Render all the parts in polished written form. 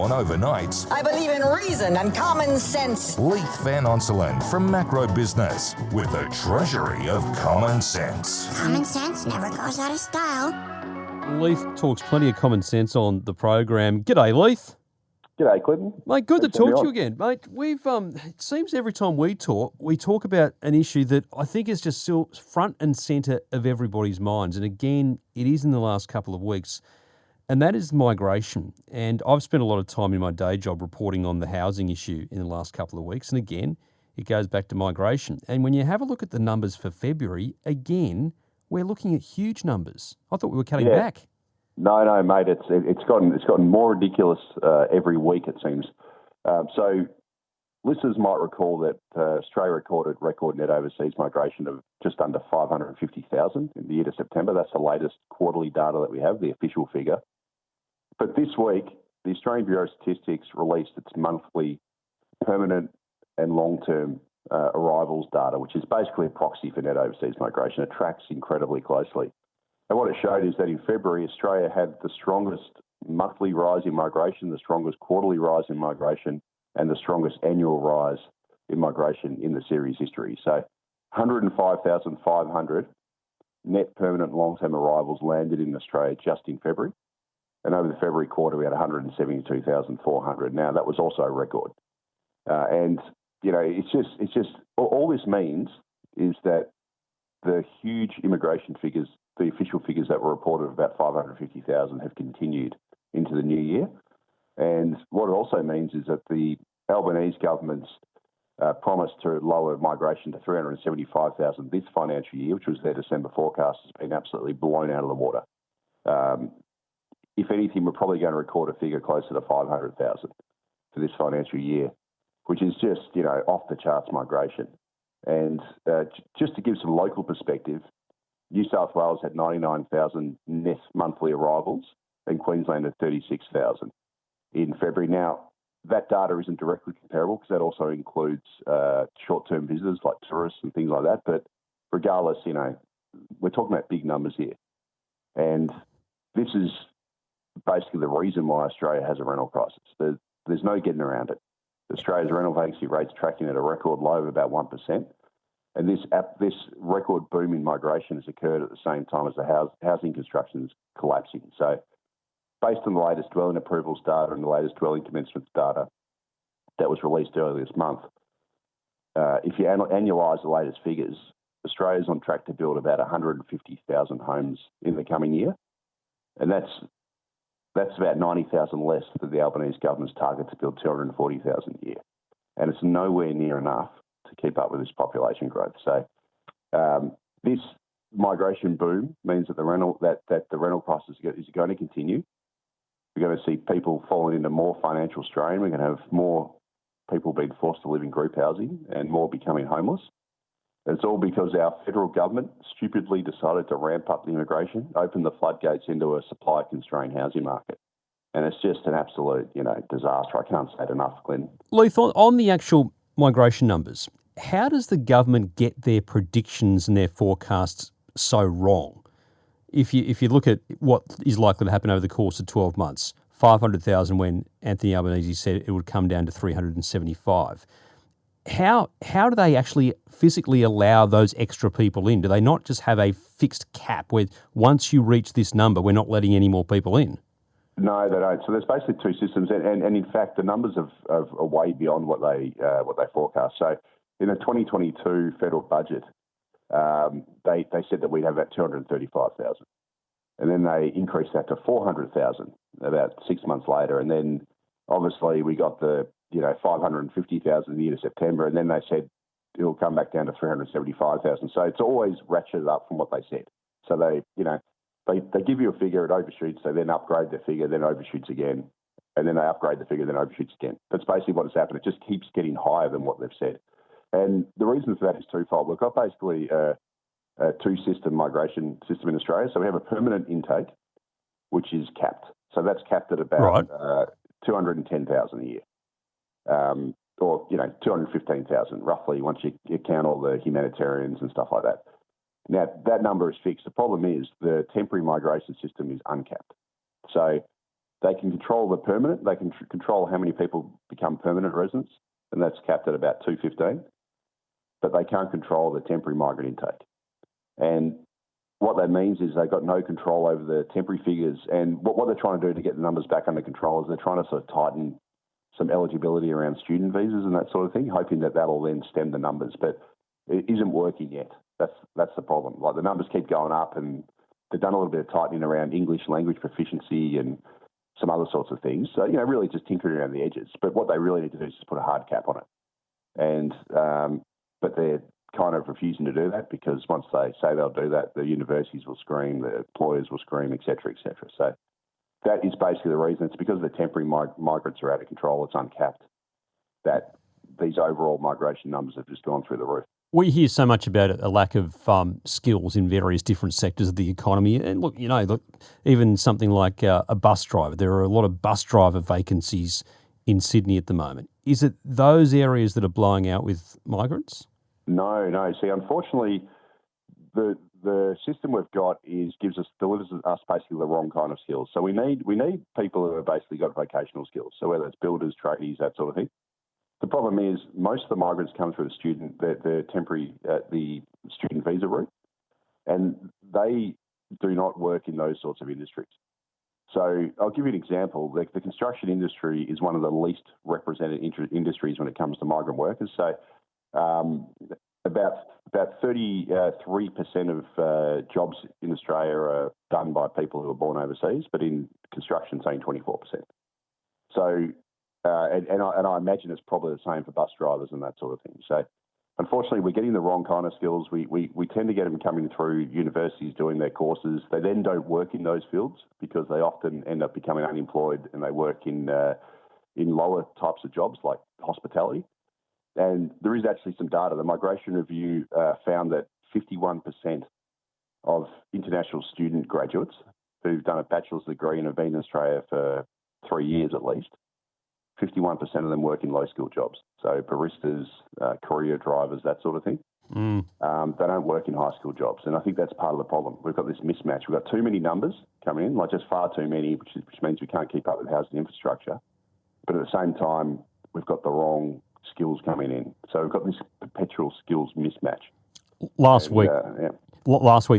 On overnights, I believe in reason and common sense. Leith Van Onselen from Macro Business with the treasury of common sense. Common sense never goes out of style. Leith talks plenty of common sense on the program. G'day, Leith. G'day, Clinton. Mate, good Thanks to talk for to having you again. Mate, we've it seems every time we talk about an issue that I think is just still front and centre of everybody's minds. And again, it is in the last couple of weeks. And that is migration. And I've spent a lot of time in my day job reporting on the housing issue in the last couple of weeks. And again, it goes back to migration. And when you have a look at the numbers for February, again, we're looking at huge numbers. I thought we were cutting back. No, mate. It's gotten more ridiculous every week, it seems. So listeners might recall that Australia recorded record net overseas migration of just under 550,000 in the year to September. That's the latest quarterly data that we have, the official figure. But this week, the Australian Bureau of Statistics released its monthly permanent and long-term arrivals data, which is basically a proxy for net overseas migration. It tracks incredibly closely. And what it showed is that in February, Australia had the strongest monthly rise in migration, the strongest quarterly rise in migration, and the strongest annual rise in migration in the series history. So 105,500 net permanent long-term arrivals landed in Australia just in February. And over the February quarter, we had 172,400. Now, that was also a record. It's just all this means is that the huge immigration figures, the official figures that were reported of about 550,000 have continued into the new year. And what it also means is that the Albanese government's promise to lower migration to 375,000 this financial year, which was their December forecast, has been absolutely blown out of the water. If anything, we're probably going to record a figure closer to 500,000 for this financial year, which is just, off the charts migration. And just to give some local perspective, New South Wales had 99,000 net monthly arrivals and Queensland had 36,000 in February. Now, that data isn't directly comparable because that also includes short-term visitors like tourists and things like that. But regardless, we're talking about big numbers here. And this is basically the reason why Australia has a rental crisis. There's no getting around it. Australia's rental vacancy rate's tracking at a record low of about 1%. And this record boom in migration has occurred at the same time as the housing construction is collapsing. So based on the latest dwelling approvals data and the latest dwelling commencements data that was released earlier this month, if you annualise the latest figures, Australia's on track to build about 150,000 homes in the coming year. And that's about 90,000 less than the Albanese government's target to build 240,000 a year. And it's nowhere near enough to keep up with this population growth. So this migration boom means that the rental crisis is going to continue. We're going to see people falling into more financial strain. We're going to have more people being forced to live in group housing and more becoming homeless. It's all because our federal government stupidly decided to ramp up the immigration, open the floodgates into a supply-constrained housing market. And it's just an absolute, disaster. I can't say it enough, Glenn. Leith, on the actual migration numbers, how does the government get their predictions and their forecasts so wrong? If you look at what is likely to happen over the course of 12 months, 500,000 when Anthony Albanese said it would come down to 375. How do they actually physically allow those extra people in? Do they not just have a fixed cap where once you reach this number, we're not letting any more people in? No, they don't. So there's basically two systems, and in fact, the numbers are way beyond what they forecast. So in the 2022 federal budget, they said that we'd have about 235,000, and then they increased that to 400,000 about 6 months later, and then obviously we got the 550,000 in the year to September, and then they said it'll come back down to 375,000. So it's always ratcheted up from what they said. So they give you a figure, it overshoots, they then upgrade the figure, then overshoots again, and then they upgrade the figure, then overshoots again. That's basically what has happened. It just keeps getting higher than what they've said. And the reason for that is twofold. We've got basically a two-system migration system in Australia. So we have a permanent intake, which is capped. So that's capped at about 210,000 a year. Or 215,000 roughly once you count all the humanitarians and stuff like that. Now, that number is fixed. The problem is the temporary migration system is uncapped. So They can control the permanent. They can control how many people become permanent residents, and that's capped at about 215. But they can't control the temporary migrant intake. And what that means is they've got no control over the temporary figures. And what they're trying to do to get the numbers back under control is they're trying to sort of tighten some eligibility around student visas and that sort of thing, hoping that that'll then stem the numbers. But it isn't working yet. That's the problem. Like, the numbers keep going up, and they've done a little bit of tightening around English language proficiency and some other sorts of things. So, really just tinkering around the edges. But what they really need to do is just put a hard cap on it. And but they're kind of refusing to do that, because once they say they'll do that, the universities will scream, the employers will scream, et cetera, et cetera. So that is basically the reason. It's because the temporary migrants are out of control. It's uncapped, that these overall migration numbers have just gone through the roof. We hear so much about a lack of skills in various different sectors of the economy. And look, even something like a bus driver, there are a lot of bus driver vacancies in Sydney at the moment. Is it those areas that are blowing out with migrants? No. See, unfortunately, the system we've got delivers us basically the wrong kind of skills. So we need people who have basically got vocational skills. So whether it's builders, tradies, that sort of thing. The problem is most of the migrants come through the temporary, the student visa route, and they do not work in those sorts of industries. So I'll give you an example. The construction industry is one of the least represented industries when it comes to migrant workers. So about 33% of jobs in Australia are done by people who are born overseas, but in construction, it's only 24%. So, and I imagine it's probably the same for bus drivers and that sort of thing. So, unfortunately, we're getting the wrong kind of skills. We tend to get them coming through universities doing their courses. They then don't work in those fields because they often end up becoming unemployed, and they work in lower types of jobs like hospitality. And there is actually some data. The Migration Review found that 51% of international student graduates who've done a bachelor's degree and have been in Australia for 3 years at least, 51% of them work in low-skilled jobs. So baristas, courier drivers, that sort of thing. They don't work in high-skilled jobs. And I think that's part of the problem. We've got this mismatch. We've got too many numbers coming in, like just far too many, which means we can't keep up with housing infrastructure. But at the same time, we've got the wrong skills coming in. So we've got this perpetual skills mismatch. Last week,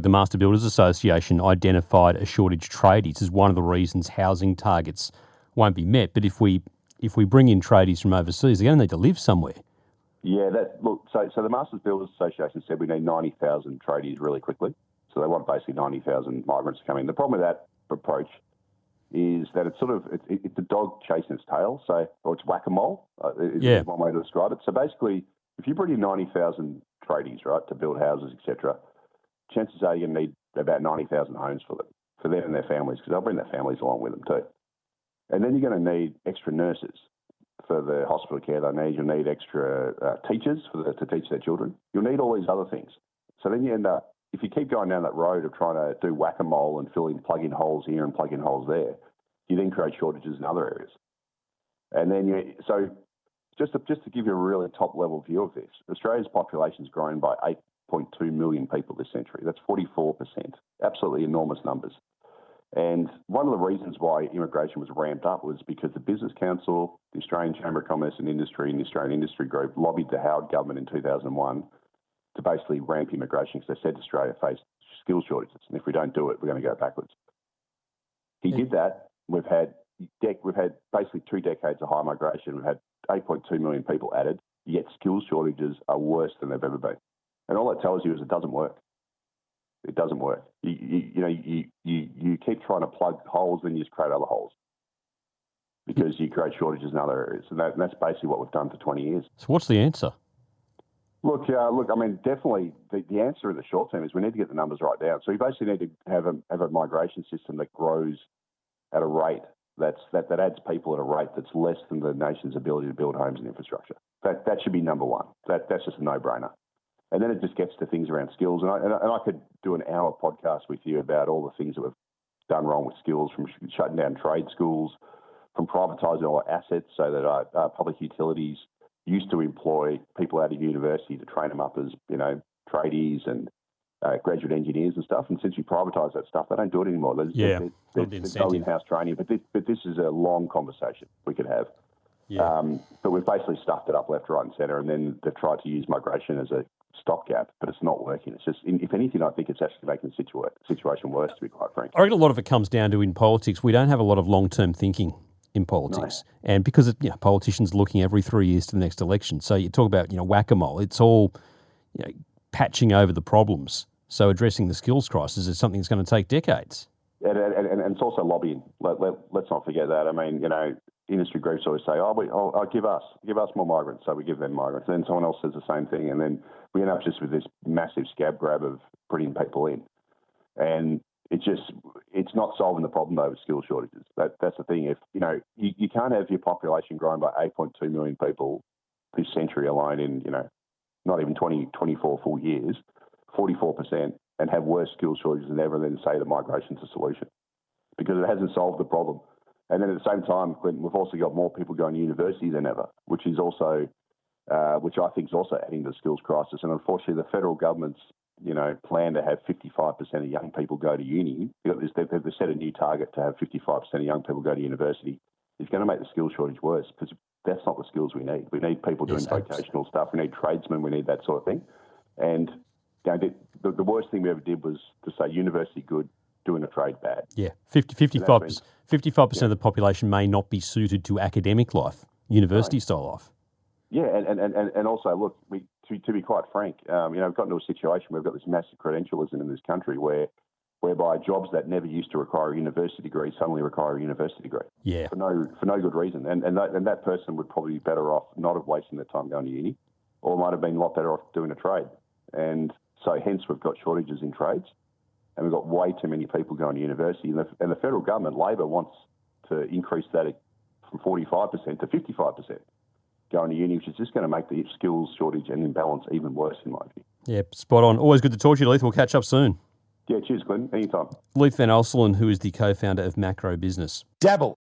the Master Builders Association identified a shortage of tradies as one of the reasons housing targets won't be met. But if we bring in tradies from overseas, they're going to need to live somewhere. Yeah, so the Masters Builders Association said we need 90,000 tradies really quickly. So they want basically 90,000 migrants to come in. The problem with that approach is that it's it's a dog chasing its tail, or it's whack-a-mole is one way to describe it. So basically, if you bring in 90,000 tradies, right, to build houses, etc., chances are you're going to need about 90,000 homes for them and their families, because they'll bring their families along with them too. And then you're going to need extra nurses for the hospital care they need. You'll need extra teachers to teach their children. You'll need all these other things. So then you end up, if you keep going down that road of trying to do whack-a-mole and plug in holes here and plug in holes there, you then create shortages in other areas. And then just to give you a really top-level view of this, Australia's population's grown by 8.2 million people this century. That's 44%. Absolutely enormous numbers. And one of the reasons why immigration was ramped up was because the Business Council, the Australian Chamber of Commerce and Industry, and the Australian Industry Group lobbied the Howard government in 2001 to basically ramp immigration, because they said Australia faced skills shortages, and if we don't do it, we're going to go backwards. He did that. We've had basically 2 decades of high migration. We've had 8.2 million people added, yet skills shortages are worse than they've ever been. And all that tells you is it doesn't work. It doesn't work. You keep trying to plug holes, then you just create other holes because you create shortages in other areas. And that's basically what we've done for 20 years. So what's the answer? Look. I mean, definitely the answer in the short term is we need to get the numbers right down. So we basically need to have a migration system that grows at a rate that adds people at a rate that's less than the nation's ability to build homes and infrastructure. That should be number one. That's just a no-brainer. And then it just gets to things around skills. And I could do an hour podcast with you about all the things that we've done wrong with skills, from shutting down trade schools, from privatising all our assets so that our public utilities used to employ people out of university to train them up as, tradies and graduate engineers and stuff. And since we privatised that stuff, they don't do it anymore. There's no in-house training. But this is a long conversation we could have. Yeah. But we've basically stuffed it up left, right and centre, and then they've tried to use migration as a stopgap, but it's not working. It's just, if anything, I think it's actually making the situation worse, to be quite frank. I reckon a lot of it comes down to, in politics, we don't have a lot of long-term thinking in politics. No. And because politicians are looking every 3 years to the next election. So you talk about, whack-a-mole. It's all, patching over the problems. So addressing the skills crisis is something that's going to take decades. And it's also lobbying. Let's not forget that. I mean, industry groups always say, give us more migrants, so we give them migrants. And then someone else says the same thing, and then we end up just with this massive scab grab of bringing people in. And it's not solving the problem, though, with skill shortages. That's the thing. If, you can't have your population growing by 8.2 million people this century alone in, not even 24 full years, 44%, and have worse skill shortages than ever, and then say the migration's a solution, because it hasn't solved the problem. And then at the same time, Clinton, we've also got more people going to university than ever, which is also, which I think is also adding to the skills crisis. And unfortunately, the federal government's, plan to have 55% of young people go to uni. They've set a new target to have 55% of young people go to university. It's going to make the skills shortage worse, because that's not the skills we need. We need people doing vocational stuff. We need tradesmen. We need that sort of thing. And the worst thing we ever did was to say university good, doing a trade bad. Yeah, 55% of the population may not be suited to academic life, university-style life. Yeah, and also, look, to be quite frank, we've got into a situation where we've got this massive credentialism in this country whereby jobs that never used to require a university degree suddenly require a university degree. Yeah. For no good reason. And that person would probably be better off not have wasted their time going to uni, or might have been a lot better off doing a trade. And so hence we've got shortages in trades. And we've got way too many people going to university. And the federal government, Labor, wants to increase that from 45% to 55% going to uni, which is just going to make the skills shortage and imbalance even worse, in my view. Yeah, spot on. Always good to talk to you, Leith. We'll catch up soon. Yeah, cheers, Clinton. Anytime. Leith Van Urselen, who is the co-founder of Macro Business. Dabble.